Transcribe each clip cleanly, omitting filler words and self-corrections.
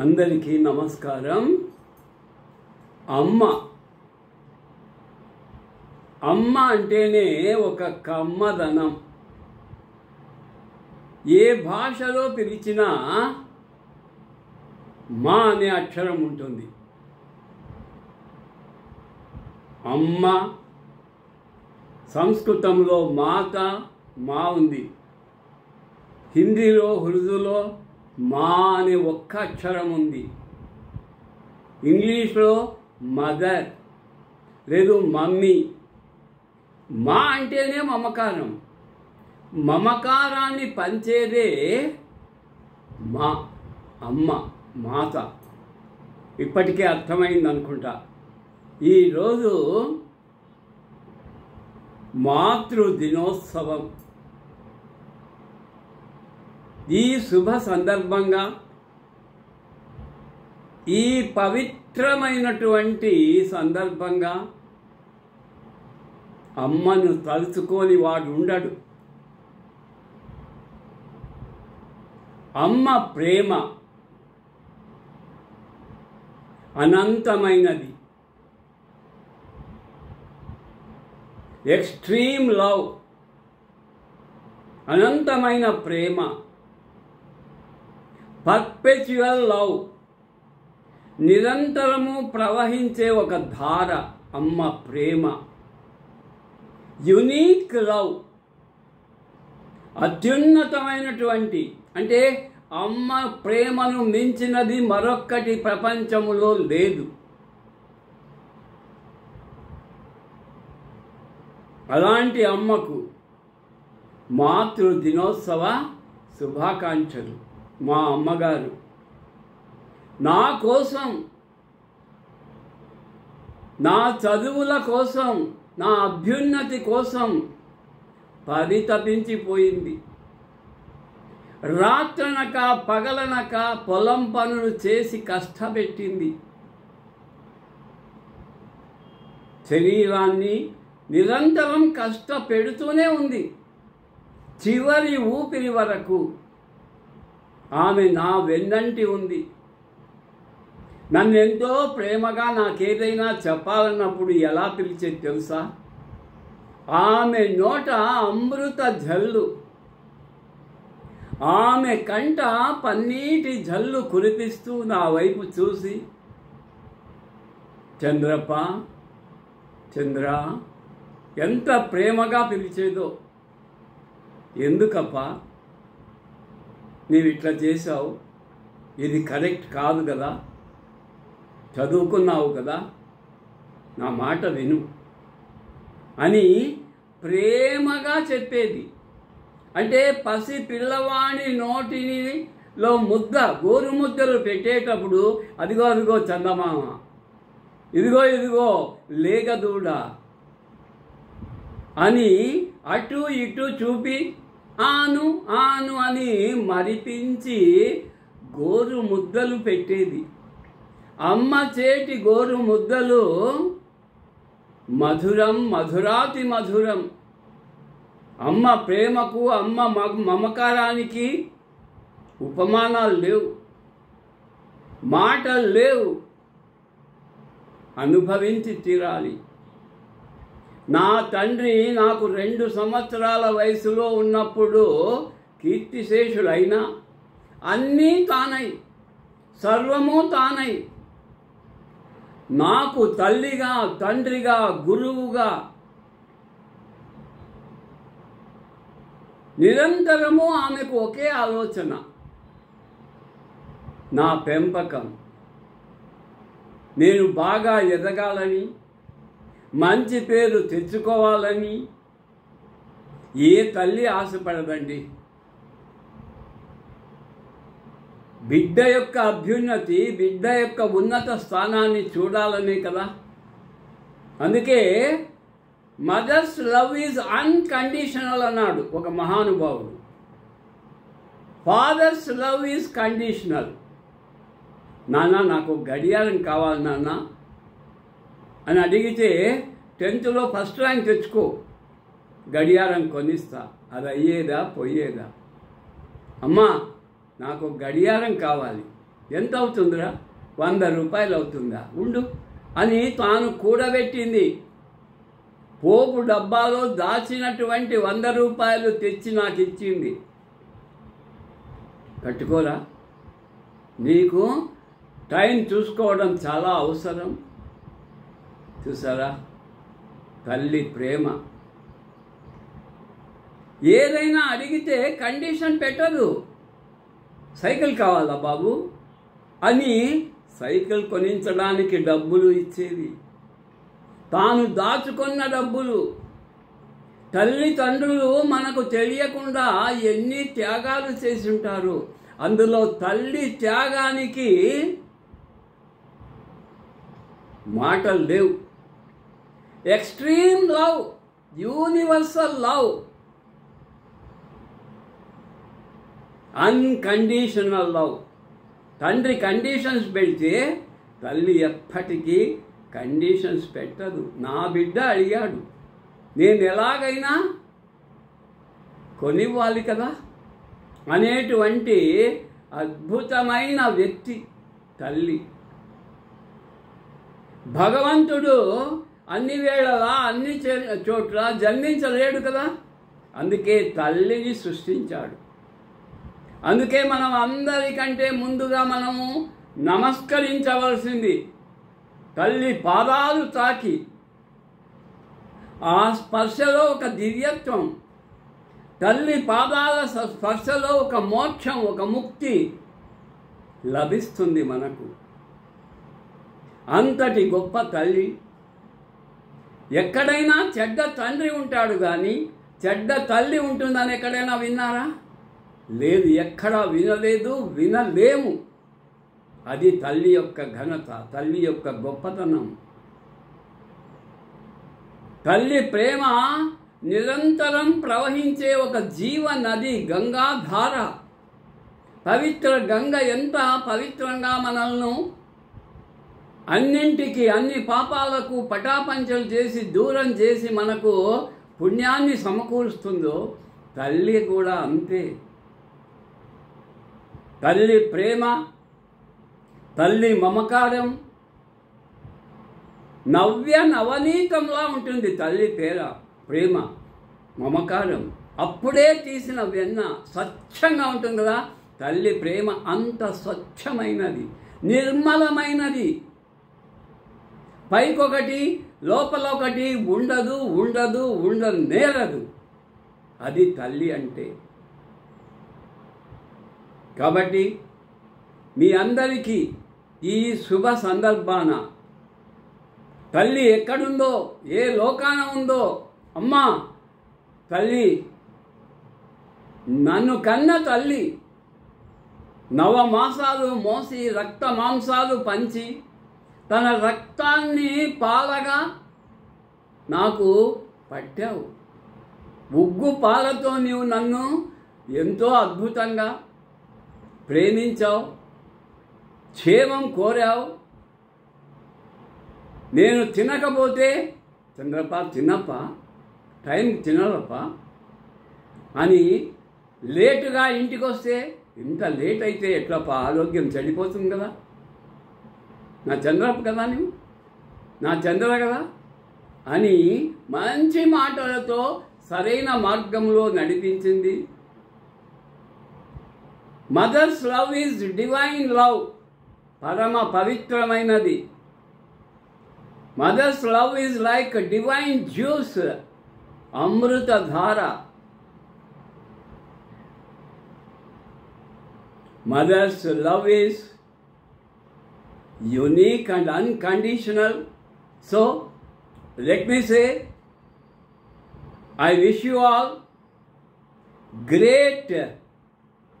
అందరికీ నమస్కారం. అమ్మ అంటేనే ఒక కమ్మదనం. ఏ భాషలో పిలిచినా మా అనే అక్షరం ఉంటుంది. అమ్మ సంస్కృతంలో మాత మా ఉంది. హిందీలో ఉర్దూలో మా అనే ఒక్క అక్షరం ఉంది. ఇంగ్లీష్లో మదర్ లేదు మమ్మీ. మా అంటేనే మమకారం. మమకారాన్ని పంచేదే మా అమ్మ మాత. ఇప్పటికే అర్థమైంది అనుకుంటా. ఈరోజు మాతృ దినోత్సవం. ఈ శుభ సందర్భంగా ఈ పవిత్రమైనటువంటి సందర్భంగా అమ్మను తలుచుకొని వాడు ఉండడు. అమ్మ ప్రేమ అనంతమైనది. ఎక్స్ట్రీమ్ లవ్, అనంతమైన ప్రేమ. పర్పెచువల్ లవ్, నిరంతరము ప్రవహించే ఒక ధార అమ్మ ప్రేమ. యునీక్ లవ్, అత్యున్నతమైనటువంటి, అంటే అమ్మ ప్రేమను మించినది మరొక్కటి ప్రపంచములో లేదు. అలాంటి అమ్మకు మాతృ దినోత్సవ శుభాకాంక్షలు. మా అమ్మగారు నా కోసం, నా చదువుల కోసం, నా అభ్యున్నతి కోసం పరితపించిపోయింది. రాత్రనక పగలనక పొలం పనులు చేసి కష్టపెట్టింది. శరీరాన్ని నిరంతరం కష్టపెడుతూనే ఉంది. చివరి ఊపిరి వరకు ఆమె నా వెన్నంటి ఉంది. నన్నెంతో ప్రేమగా నాకేదైనా చెప్పాలన్నప్పుడు ఎలా పిలిచేది తెలుసా? ఆమె నోట అమృత జల్లు, ఆమె కంట పన్నీటి జల్లు కురిపిస్తూ నా వైపు చూసి, చంద్రప్ప, చంద్ర, ఎంత ప్రేమగా పిలిచేదో. ఎందుకప్పా నీవు ఇట్లా చేశావు? ఇది కరెక్ట్ కాదు కదా, చదువుకున్నావు కదా, నా మాట విను అని ప్రేమగా చెప్పేది. అంటే పసి పిల్లవాడి నోటిలో ముద్ద, గోరు ముద్దలు పెట్టేటప్పుడు అదిగో అదిగో చందమామ, ఇదిగో ఇదిగో లేగదూడ అని అటు ఇటు చూపి ఆను ఆను అని మరిపించి గోరు ముద్దలు పెట్టేది. అమ్మ చేతి గోరు ముద్దలు మధురం, మధురాతి మధురం. అమ్మ ప్రేమకు, అమ్మ మమకారానికి ఉపమానాలు లేవు, మాటలు లేవు. అనుభవించి తీరాలి. నా తండ్రి నాకు 2 సంవత్సరాల వయసులో ఉన్నప్పుడు కీర్తిశేషులైనా అన్నీ తానై, సర్వము తానై, నాకు తల్లిగా, తండ్రిగా, గురువుగా నిరంతరము ఆమెకు ఒకే ఆలోచన, నా పెంపకం. నేను బాగా ఎదగాలని, మంచి పేరు తెచ్చుకోవాలని ఏ తల్లి ఆశపడదండి. బిడ్డ యొక్క అభ్యున్నతి, బిడ్డ యొక్క ఉన్నత స్థానాన్ని చూడాలనే కదా. అందుకే మదర్స్ లవ్ ఈజ్ అన్కండిషనల్ అన్నాడు ఒక మహానుభావుడు. Fathers love is conditional. నాన్న నాకు గడియారం కావాలి నాన్న అని అడిగితే 10th ఫస్ట్ ర్యాంక్ తెచ్చుకో, గడియారం కొనిస్తా. అది అయ్యేదా పోయేదా? అమ్మా నాకు గడియారం కావాలి, ఎంత అవుతుందిరా? 100 రూపాయలు అవుతుందా? ఉండు అని తాను కూడబెట్టింది పోపు డబ్బాలో దాచినటువంటి 100 రూపాయలు తెచ్చి నాకు ఇచ్చింది. కట్టుకోరా? నీకు టైం చూసుకోవడం చాలా అవసరం. చూసారా తల్లి ప్రేమ? ఏదైనా అడిగితే కండిషన్ పెట్టదు. సైకిల్ కావాలా బాబు అని సైకిల్ కొనించడానికి డబ్బులు ఇచ్చేది. తాను దాచుకున్న డబ్బులు. తల్లిదండ్రులు మనకు తెలియకుండా ఎన్ని త్యాగాలు చేసి ఉంటారు. అందులో తల్లి త్యాగానికి మాటలు లేవు. Extreme love, universal love, unconditional love. తండ్రి కండిషన్స్ పెడితే తల్లి ఎప్పటికీ కండిషన్స్ పెట్టదు. నా బిడ్డ అడిగాడు, నేను ఎలాగైనా కొనివ్వాలి కదా అనేటువంటి అద్భుతమైన వ్యక్తి తల్లి. భగవంతుడు అన్ని వేళలా అన్ని చోట్ల జన్మించలేడు కదా, అందుకే తల్లిని సృష్టించాడు. అందుకే మనం అందరికంటే ముందుగా మనము నమస్కరించవలసింది తల్లి పాదాలు తాకి. ఆ స్పర్శలో ఒక దివ్యత్వం, తల్లి పాదాల స్పర్శలో ఒక మోక్షం, ఒక ముక్తి లభిస్తుంది మనకు. అంతటి గొప్ప తల్లి. ఎక్కడైనా చెడ్డ తండ్రి ఉంటాడు కానీ చెడ్డ తల్లి ఉంటుందని ఎక్కడైనా విన్నారా? లేదు, ఎక్కడా వినలేదు, వినలేము. అది తల్లి యొక్క ఘనత, తల్లి యొక్క గొప్పతనం. తల్లి ప్రేమ నిరంతరం ప్రవహించే ఒక జీవ నది, గంగాధార. పవిత్ర గంగ ఎంత పవిత్రంగా మనల్ని అన్నింటికి, అన్ని పాపాలకు పటాపంచలు చేసి దూరం చేసి మనకు పుణ్యాన్ని సమకూరుస్తుందో తల్లి కూడా అంతే. తల్లి ప్రేమ, తల్లి మమకారం నవ్య నవనీతంలా ఉంటుంది. తల్లి ప్రేమ మమకారం అప్పుడే తీసిన వెన్న స్వచ్ఛంగా ఉంటుంది కదా. తల్లి ప్రేమ అంత స్వచ్ఛమైనది, నిర్మలమైనది. పైకొకటి లోపల ఒకటి ఉండదు, ఉండదు, ఉండనేరదు. అది తల్లి అంటే. కాబట్టి మీ అందరికీ ఈ శుభ సందర్భాన తల్లి ఎక్కడుందో, ఏ లోకాన ఉందో, అమ్మా తల్లి, నన్ను కన్న తల్లి 9 మాసాలు మోసి రక్త మాంసాలు పంచి తన రక్తాన్ని పాలగా నాకు పట్టావు. ఉగ్గు పాలతో నీవు నన్ను ఎంతో అద్భుతంగా ప్రేమించావు, క్షేమం కోరావు. నేను తినకపోతే చంద్రప్ప తినప్ప, టైం తినరప్ప అని లేటుగా ఇంటికి వస్తే, ఇంత లేట్ అయితే ఎట్లప్ప, ఆరోగ్యం చెడిపోతుంది కదా, నా చంద్రప్ప కదా, నువ్వు నా చంద్ర కదా అని మంచి మాటలతో సరైన మార్గంలో నడిపించింది. Mother's love is divine love, పరమ పవిత్రమైనది. Mother's love is like divine juice, అమృతధార. Mother's love is unique and unconditional. So let me say, I wish you all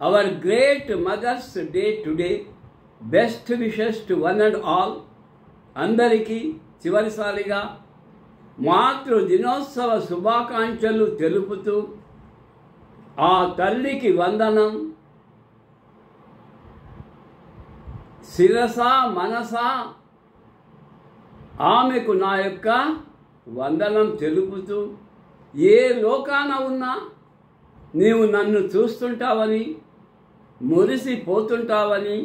our great Mother's Day today. Best wishes to one and all. అందరికీ చివరిసారిగా మాతృ దినోత్సవ శుభాకాంక్షలు తెలుపుతూ ఆ తల్లికి వందనం. శిరస మనస ఆమెకు నా యొక్క వందనం తెలుపుతూ, ఏ లోకాన ఉన్నా నీవు నన్ను చూస్తుంటావని, మురిసిపోతుంటావని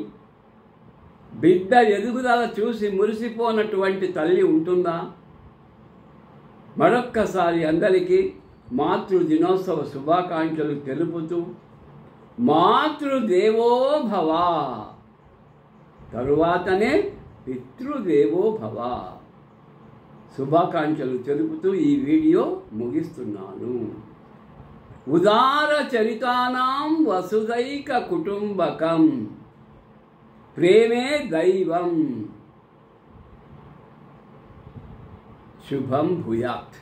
బిడ్డ ఎదుగుదల చూసి మురిసిపోనటువంటి తల్లి ఉంటుందా? మరొక్కసారి అందరికీ మాతృ దినోత్సవ శుభాకాంక్షలు తెలుపుతూ మాతృదేవో భవ, తరువాతనే పితృదేవో భవ శుభాకాంక్షలు తెలుపుతూ ఈ వీడియో ముగిస్తున్నాను. ఉదార చరితానాం వసుదైక కుటుంబకం, ప్రేమే దైవం. శుభం భూయాత్.